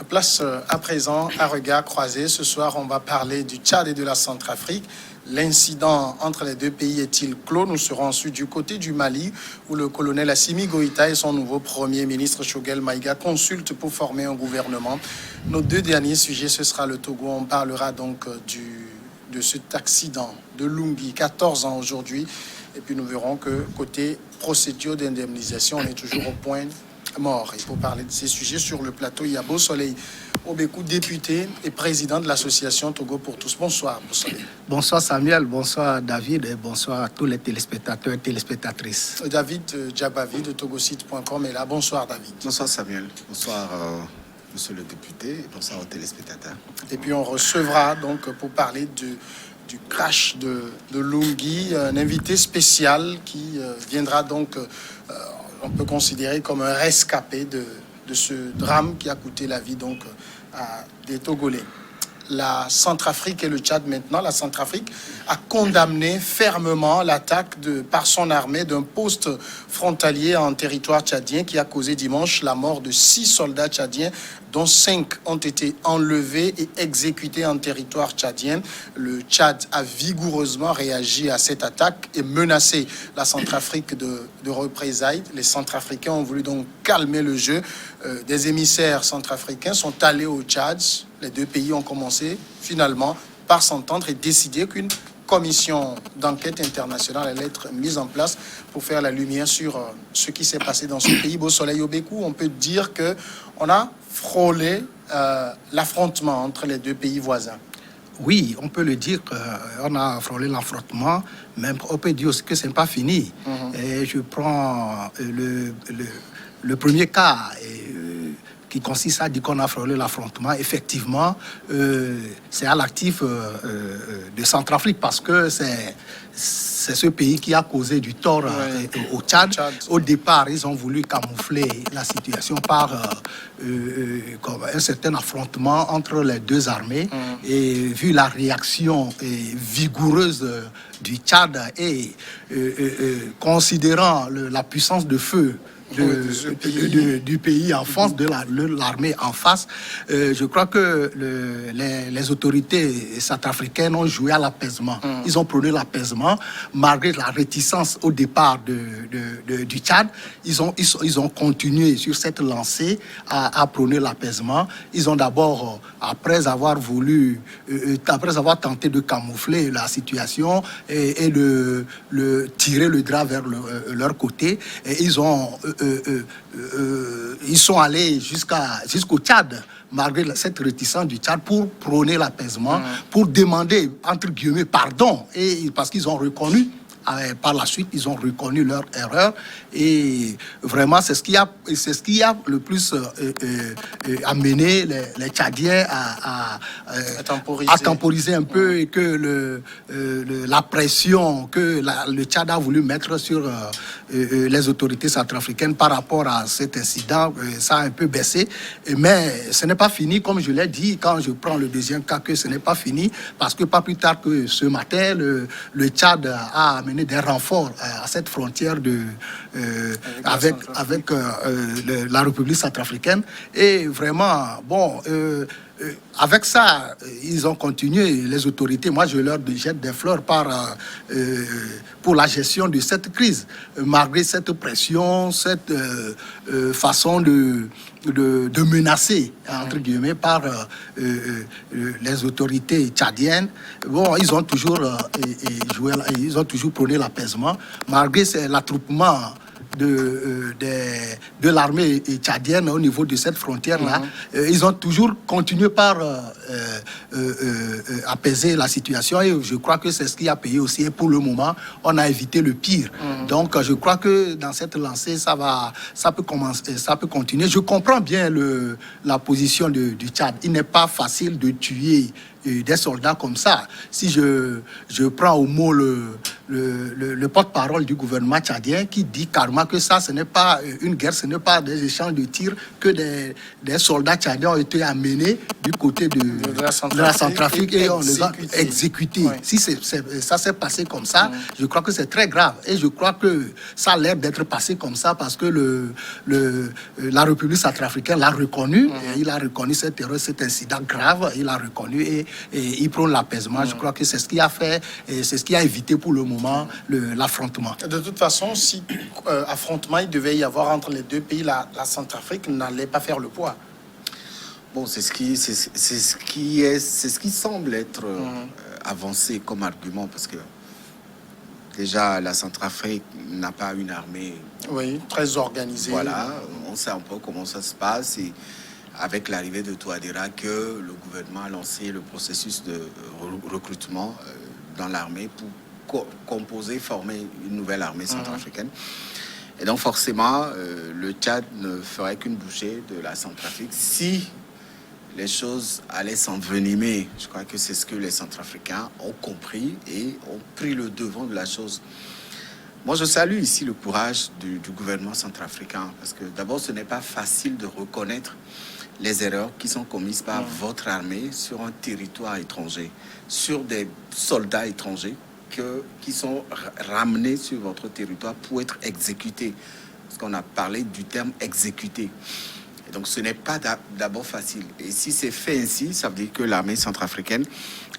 Place à présent à regard croisé. Ce soir, on va parler du Tchad et de la Centrafrique. L'incident entre les deux pays est-il clos? Nous serons ensuite du côté du Mali, où le colonel Assimi Goïta et son nouveau premier ministre Choguel Maïga consultent pour former un gouvernement. Nos deux derniers sujets, ce sera le Togo. On parlera donc de cet accident de Lungi, 14 ans aujourd'hui. Et puis nous verrons que côté procédure d'indemnisation, on est toujours au point mort. Et pour parler de ces sujets sur le plateau, il y a Beau Soleil Obekou, député et président de l'association Togo pour tous. Bonsoir, Beau Soleil. Bonsoir Samuel, bonsoir David et bonsoir à tous les téléspectateurs et téléspectatrices. David Djabavi de togosite.com est là. Bonsoir David. Bonsoir Samuel, bonsoir monsieur le député et bonsoir aux téléspectateurs. Et puis on recevra donc pour parler du crash de Lungi, un invité spécial qui viendra donc... on peut considérer comme un rescapé de ce drame qui a coûté la vie donc à des Togolais. La Centrafrique et le Tchad maintenant. La Centrafrique a condamné fermement l'attaque par son armée d'un poste frontalier en territoire tchadien qui a causé dimanche la mort de 6 soldats tchadiens, dont 5 ont été enlevés et exécutés en territoire tchadien. Le Tchad a vigoureusement réagi à cette attaque et menacé la Centrafrique de représailles. Les Centrafricains ont voulu donc calmer le jeu. Des émissaires centrafricains sont allés au Tchad. Les deux pays ont commencé finalement par s'entendre et décider qu'une commission d'enquête internationale allait être mise en place pour faire la lumière sur ce qui s'est passé dans ce pays. Beau Soleil Obekou, on peut dire qu'on a frôlé l'affrontement entre les deux pays voisins. Oui, on peut le dire qu'on a frôlé l'affrontement, même on peut dire aussi que ce n'est pas fini. Et je prends le premier cas qui consiste à dire qu'on a frôlé l'affrontement. Effectivement, c'est à l'actif de Centrafrique parce que c'est ce pays qui a causé du tort au Tchad. Au départ, ils ont voulu camoufler la situation par un certain affrontement entre les deux armées. Et vu la réaction vigoureuse du Tchad et les la puissance de feu du pays en face, de l'armée en face. Je crois que les autorités centrafricaines ont joué à l'apaisement. Ils ont prôné l'apaisement, malgré la réticence au départ du Tchad. Ils ont continué sur cette lancée à prôner l'apaisement. Ils ont d'abord, après avoir tenté de camoufler la situation et de tirer le drap vers leur côté, et ils sont allés jusqu'au Tchad, malgré cette réticence du Tchad, pour prôner l'apaisement, pour demander, entre guillemets, pardon, parce qu'ils ont reconnu, par la suite, ils ont reconnu leur erreur. Et vraiment, c'est ce qui a le plus amené les Tchadiens à temporiser un peu, et que la pression que le Tchad a voulu mettre sur les autorités centrafricaines par rapport à cet incident, ça a un peu baissé. Mais ce n'est pas fini, comme je l'ai dit, quand je prends le deuxième cas, que ce n'est pas fini, parce que pas plus tard que ce matin, le Tchad a amené des renforts à cette frontière avec la République centrafricaine. Et vraiment, avec ça, ils ont continué, les autorités. Moi, je leur jette des fleurs pour la gestion de cette crise. Malgré cette pression, cette façon de menacer, entre guillemets, par les autorités tchadiennes. Ils ont toujours prôné l'apaisement, malgré l'attroupement de l'armée tchadienne au niveau de cette frontière-là. Ils ont toujours continué par apaiser la situation, et je crois que c'est ce qui a payé aussi. Et pour le moment, on a évité le pire. Donc, je crois que dans cette lancée, ça peut continuer. Je comprends bien la position du Tchad. Il n'est pas facile de tuer des soldats comme ça. Si je prends au mot le porte-parole du gouvernement tchadien, qui dit carrément que ça, ce n'est pas une guerre, ce n'est pas des échanges de tirs, que des soldats tchadiens ont été amenés du côté de la Centrafrique et on les a exécutés. Oui. Si ça s'est passé comme ça, je crois que c'est très grave. Et je crois que ça a l'air d'être passé comme ça parce que la République centrafricaine l'a reconnu. Et il a reconnu cette erreur, cet incident grave. Il l'a reconnu et il prône l'apaisement. Je crois que c'est ce qui a fait et c'est ce qui a évité pour le moment l'affrontement. De toute façon, si affrontement il devait y avoir entre les deux pays, la Centrafrique n'allait pas faire le poids. Bon, c'est ce qui semble être avancé comme argument, parce que déjà la Centrafrique n'a pas une armée. Oui, très organisée. Voilà, on sait un peu comment ça se passe, et avec l'arrivée de Touadéra que le gouvernement a lancé le processus de recrutement dans l'armée pour former une nouvelle armée centrafricaine. Et donc forcément, le Tchad ne ferait qu'une bouchée de la Centrafrique si les choses allaient s'envenimer. Je crois que c'est ce que les Centrafricains ont compris et ont pris le devant de la chose. Moi, je salue ici le courage du gouvernement centrafricain, parce que d'abord, ce n'est pas facile de reconnaître les erreurs qui sont commises par votre armée sur un territoire étranger, sur des soldats étrangers qui sont ramenés sur votre territoire pour être exécutés. Parce qu'on a parlé du terme exécuté. Et donc ce n'est pas d'abord facile. Et si c'est fait ainsi, ça veut dire que l'armée centrafricaine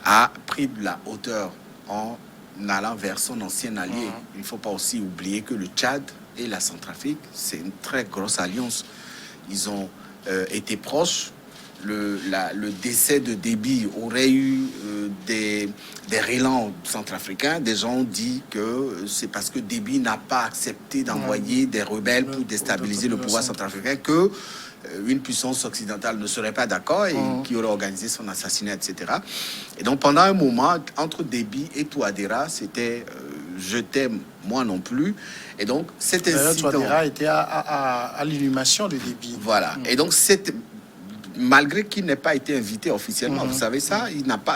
a pris de la hauteur en allant vers son ancien allié. Il ne faut pas aussi oublier que le Tchad et la Centrafrique, c'est une très grosse alliance. Ils ont été proches. Le décès de Déby aurait eu des relents centrafricains. Des gens ont dit que c'est parce que Déby n'a pas accepté d'envoyer des rebelles pour déstabiliser le pouvoir centrafricain que une puissance occidentale ne serait pas d'accord et qui aurait organisé son assassinat, etc. Et donc pendant un moment, entre Déby et Touadéra, c'était je t'aime, moi non plus. Et donc cet incident... Touadéra était à l'inhumation de Déby. Voilà. Et donc malgré qu'il n'ait pas été invité officiellement, vous savez ça,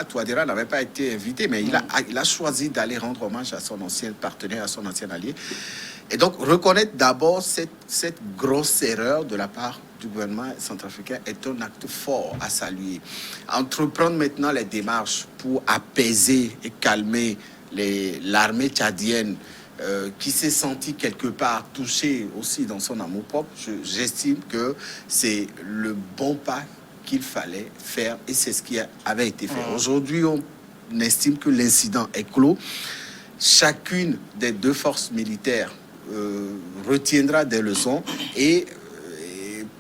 Touadéra n'avait pas été invité, mais il a choisi d'aller rendre hommage à son ancien partenaire, à son ancien allié. Et donc, reconnaître d'abord cette grosse erreur de la part du gouvernement centrafricain est un acte fort à saluer. Entreprendre maintenant les démarches pour apaiser et calmer l'armée tchadienne, qui s'est senti quelque part touché aussi dans son amour propre, j'estime que c'est le bon pas qu'il fallait faire et c'est ce qui avait été fait. Aujourd'hui, on estime que l'incident est clos. Chacune des deux forces militaires retiendra des leçons et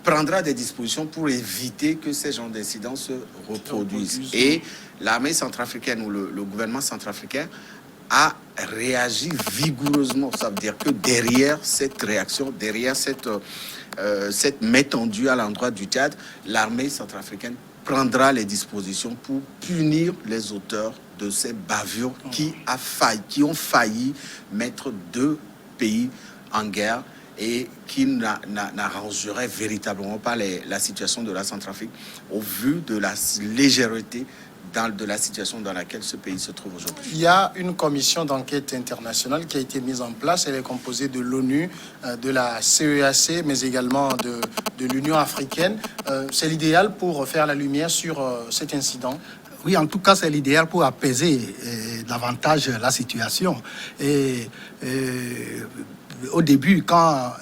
prendra des dispositions pour éviter que ces genres d'incidents se reproduisent. Et l'armée centrafricaine ou le gouvernement centrafricain a réagi vigoureusement. Ça veut dire que derrière cette réaction, derrière cette main tendue à l'endroit du Tchad, l'armée centrafricaine prendra les dispositions pour punir les auteurs de ces bavures qui ont failli mettre deux pays en guerre et qui n'arrangerait véritablement pas la situation de la Centrafrique au vu de la légèreté de la situation dans laquelle ce pays se trouve aujourd'hui. Il y a une commission d'enquête internationale qui a été mise en place. Elle est composée de l'ONU, de la CEAC, mais également de l'Union africaine. C'est l'idéal pour faire la lumière sur cet incident. Oui, en tout cas, c'est l'idéal pour apaiser davantage la situation. Au début, quand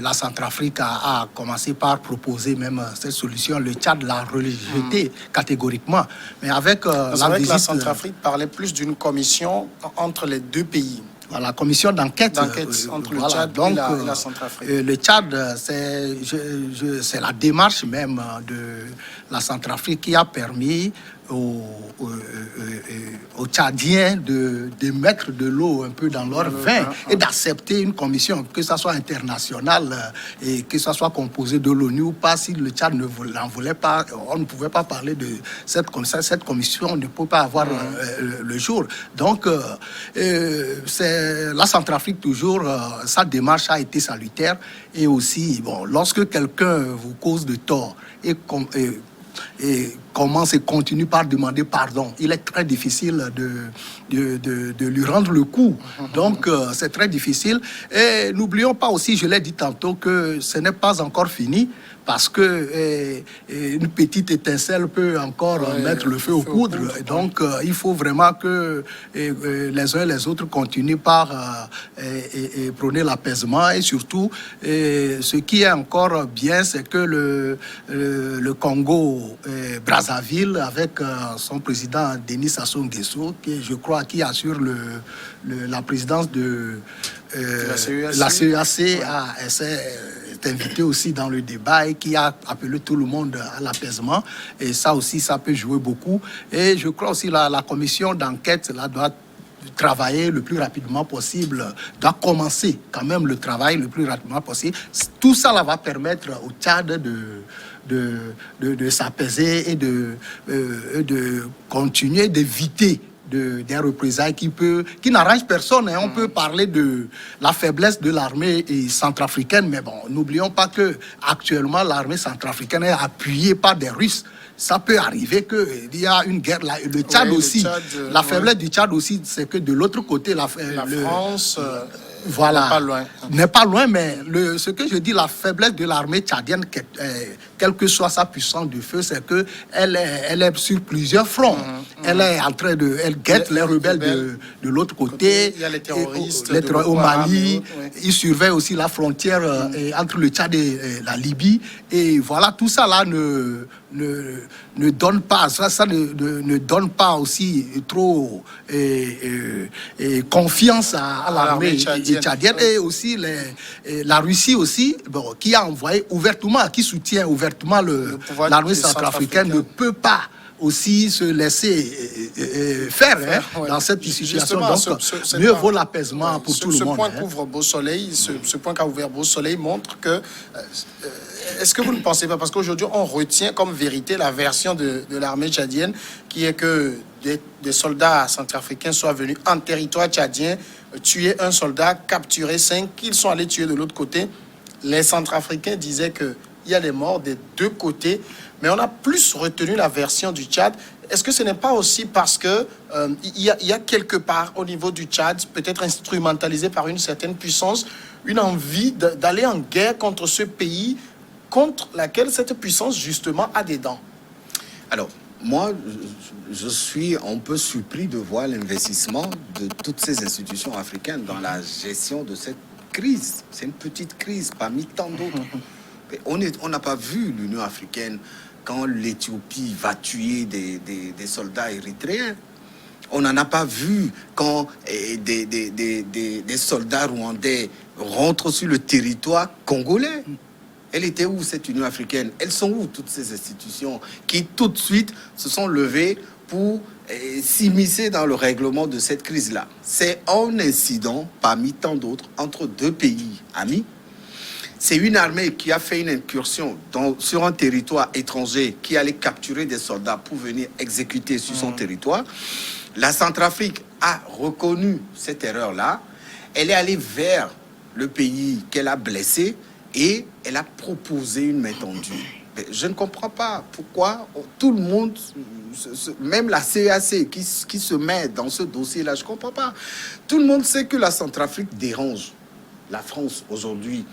la Centrafrique a commencé par proposer même cette solution, le Tchad l'a rejeté catégoriquement. Mais avec la Centrafrique parlait plus d'une commission entre les deux pays. La commission d'enquête entre le Tchad et la Centrafrique. Le Tchad, c'est la démarche même de la Centrafrique qui a permis aux Tchadiens de mettre de l'eau un peu dans leur vin et d'accepter une commission, que ça soit internationale et que ça soit composé de l'ONU ou pas. Si le Tchad n'en voulait pas, on ne pouvait pas parler de cette commission. Cette commission ne peut pas avoir le jour. Donc, c'est la Centrafrique toujours, sa démarche a été salutaire. Et aussi, lorsque quelqu'un vous cause de tort et commence et continue par demander pardon, il est très difficile de lui rendre le coup. Donc, c'est très difficile. Et n'oublions pas aussi, je l'ai dit tantôt, que ce n'est pas encore fini, parce que une petite étincelle peut encore mettre le feu aux poudres. Et donc, il faut vraiment que les uns et les autres continuent par prôner l'apaisement. Et surtout, ce qui est encore bien, c'est que le Congo Brazzaville, avec son président Denis Sassou Nguesso, qui, je crois, qui assure la présidence de la CEAC, est invité aussi dans le débat et qui a appelé tout le monde à l'apaisement. Et ça aussi, ça peut jouer beaucoup. Et je crois aussi la commission d'enquête là, doit travailler le plus rapidement possible, doit commencer quand même le travail le plus rapidement possible. Tout ça là, va permettre au Tchad de s'apaiser et de continuer d'éviter des représailles qui n'arrangent personne. Hein. On peut parler de la faiblesse de l'armée centrafricaine, mais bon, n'oublions pas que actuellement l'armée centrafricaine est appuyée par des Russes. Ça peut arriver qu'il y a une guerre. Le Tchad aussi. La faiblesse du Tchad aussi, c'est que de l'autre côté, la France voilà, n'est pas loin, mais ce que je dis, la faiblesse de l'armée tchadienne, quelle que soit sa puissance du feu, c'est que elle est sur plusieurs fronts. Elle est en train elle guette les rebelles de l'autre côté. Il y a les terroristes au Mali. Ils surveillent aussi la frontière entre le Tchad et la Libye. Et voilà, tout ça là ne donne pas, ça ne donne pas aussi trop confiance à l'armée tchadienne. Et aussi la Russie aussi, bon, qui a envoyé ouvertement, qui soutient ouvertement l'armée centrafricaine, ne peut pas aussi se laisser faire dans cette situation. Donc, mieux vaut l'apaisement pour tout le monde. Ce point qu'ouvre Beausoleil, ce point qu'a ouvert Beausoleil montre que... Est-ce que vous ne pensez pas, parce qu'aujourd'hui on retient comme vérité la version de l'armée tchadienne, qui est que des soldats centrafricains soient venus en territoire tchadien, tuer un soldat, capturer 5, qu'ils sont allés tuer de l'autre côté. Les centrafricains disaient qu'il y a des morts des deux côtés, mais on a plus retenu la version du Tchad. Est-ce que ce n'est pas aussi parce que il y a quelque part au niveau du Tchad, peut-être instrumentalisé par une certaine puissance, une envie d'aller en guerre contre ce pays contre laquelle cette puissance, justement, a des dents? Alors, moi, je suis un peu surpris de voir l'investissement de toutes ces institutions africaines dans la gestion de cette crise. C'est une petite crise parmi tant d'autres. On n'a pas vu l'Union africaine quand l'Éthiopie va tuer des soldats érythréens. On n'en a pas vu quand des soldats rwandais rentrent sur le territoire congolais. Elle était où, cette Union africaine? Elles sont où, toutes ces institutions qui, tout de suite, se sont levées pour s'immiscer dans le règlement de cette crise-là? C'est un incident, parmi tant d'autres, entre deux pays amis. C'est une armée qui a fait une incursion sur un territoire étranger, qui allait capturer des soldats pour venir exécuter sur son territoire. La Centrafrique a reconnu cette erreur-là. Elle est allée vers le pays qu'elle a blessé, et elle a proposé une main tendue. Mais je ne comprends pas pourquoi tout le monde, même la CEAC qui se met dans ce dossier-là, je ne comprends pas. Tout le monde sait que la Centrafrique dérange la France aujourd'hui.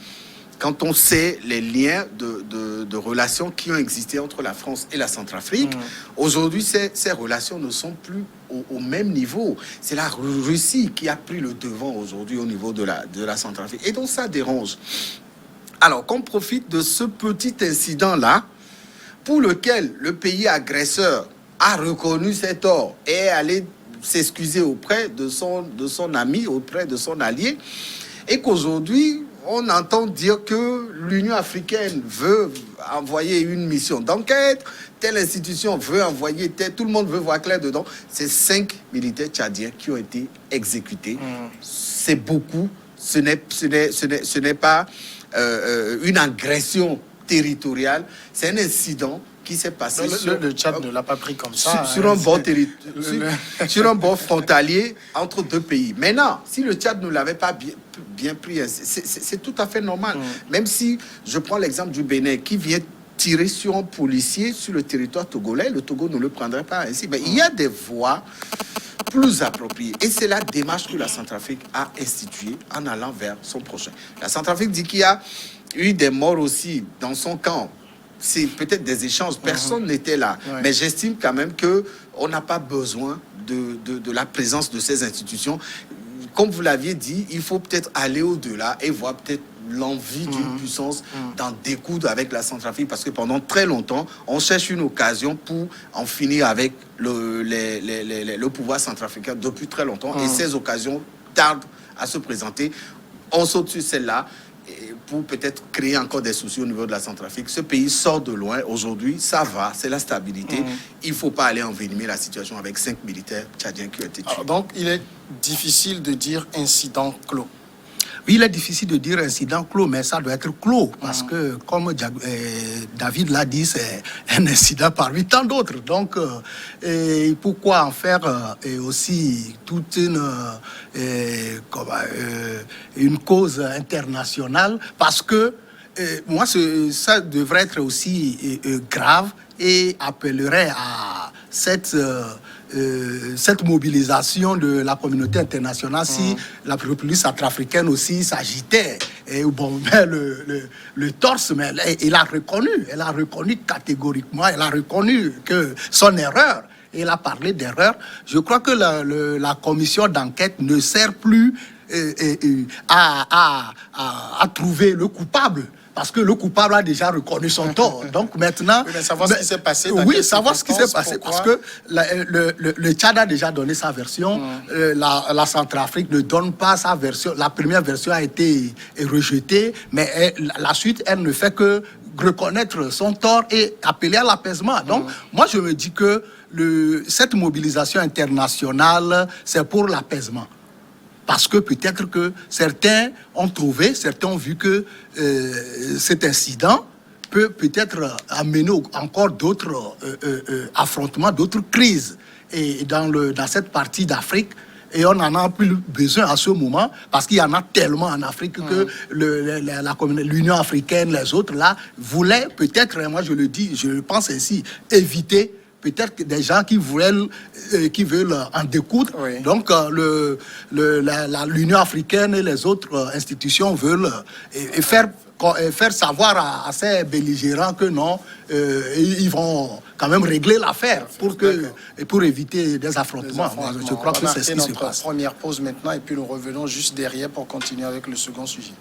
Quand on sait les liens de relations qui ont existé entre la France et la Centrafrique, aujourd'hui, ces relations ne sont plus au même niveau. C'est la Russie qui a pris le devant aujourd'hui au niveau de la Centrafrique. Et donc, ça dérange. Alors qu'on profite de ce petit incident-là, pour lequel le pays agresseur a reconnu ses torts et est allé s'excuser auprès de son ami, auprès de son allié, et qu'aujourd'hui, on entend dire que l'Union africaine veut envoyer une mission d'enquête, telle institution veut envoyer, tout le monde veut voir clair dedans. C'est 5 militaires tchadiens qui ont été exécutés. C'est beaucoup. Ce n'est pas une agression territoriale, c'est un incident qui s'est passé le Tchad ne l'a pas pris comme ça. Sur un bord frontalier entre deux pays. Maintenant, si le Tchad ne l'avait pas bien pris, c'est tout à fait normal. Même si je prends l'exemple du Bénin qui vient tirer sur un policier sur le territoire togolais, le Togo ne le prendrait pas ainsi. Mais il y a des voies plus appropriées. Et c'est la démarche que la Centrafrique a instituée en allant vers son prochain. La Centrafrique dit qu'il y a eu des morts aussi dans son camp. C'est peut-être des échanges, personne n'était là. Ouais. Mais j'estime quand même qu'on n'a pas besoin de la présence de ces institutions. Comme vous l'aviez dit, il faut peut-être aller au-delà et voir peut-être l'envie d'une puissance d'en découdre avec la Centrafrique, parce que pendant très longtemps, on cherche une occasion pour en finir avec le pouvoir centrafricain depuis très longtemps, et ces occasions tardent à se présenter. On saute sur celle-là pour peut-être créer encore des soucis au niveau de la Centrafrique. Ce pays sort de loin. Aujourd'hui, ça va, c'est la stabilité. Il ne faut pas aller envenimer la situation avec 5 militaires tchadiens qui ont été tués. Alors, donc, il est difficile de dire incident clos. Oui, il est difficile de dire incident clos, mais ça doit être clos, parce que, comme David l'a dit, c'est un incident parmi tant d'autres. Donc, et pourquoi en faire aussi toute une cause internationale? Parce que, moi, ça devrait être aussi grave, et appellerait à cette mobilisation de la communauté internationale si la République centrafricaine aussi s'agitait et bombait le torse. Mais elle a reconnu catégoriquement, elle a reconnu que son erreur, elle a parlé d'erreur. Je crois que la commission d'enquête ne sert plus à trouver le coupable. Parce que le coupable a déjà reconnu son tort. Donc maintenant... Oui, mais savoir ce qui s'est passé. Oui, savoir ce qui s'est passé. Parce que le Tchad a déjà donné sa version. La Centrafrique ne donne pas sa version. La première version a été rejetée. Mais la suite, elle ne fait que reconnaître son tort et appeler à l'apaisement. Donc, moi, je me dis que cette mobilisation internationale, c'est pour l'apaisement. Parce que peut-être que certains ont vu que cet incident peut peut-être amener encore d'autres affrontements, d'autres crises et dans cette partie d'Afrique. Et on en a plus besoin à ce moment, parce qu'il y en a tellement en Afrique que l'Union africaine, les autres là, voulaient peut-être, moi je le dis, je le pense ainsi, éviter peut-être des gens qui veulent en découdre. Oui. Donc, l'Union africaine et les autres institutions veulent faire savoir à ces belligérants que non, ils vont quand même régler l'affaire pour éviter des affrontements. Je crois que c'est ce qui se passe. Première pause maintenant, et puis nous revenons juste derrière pour continuer avec le second sujet.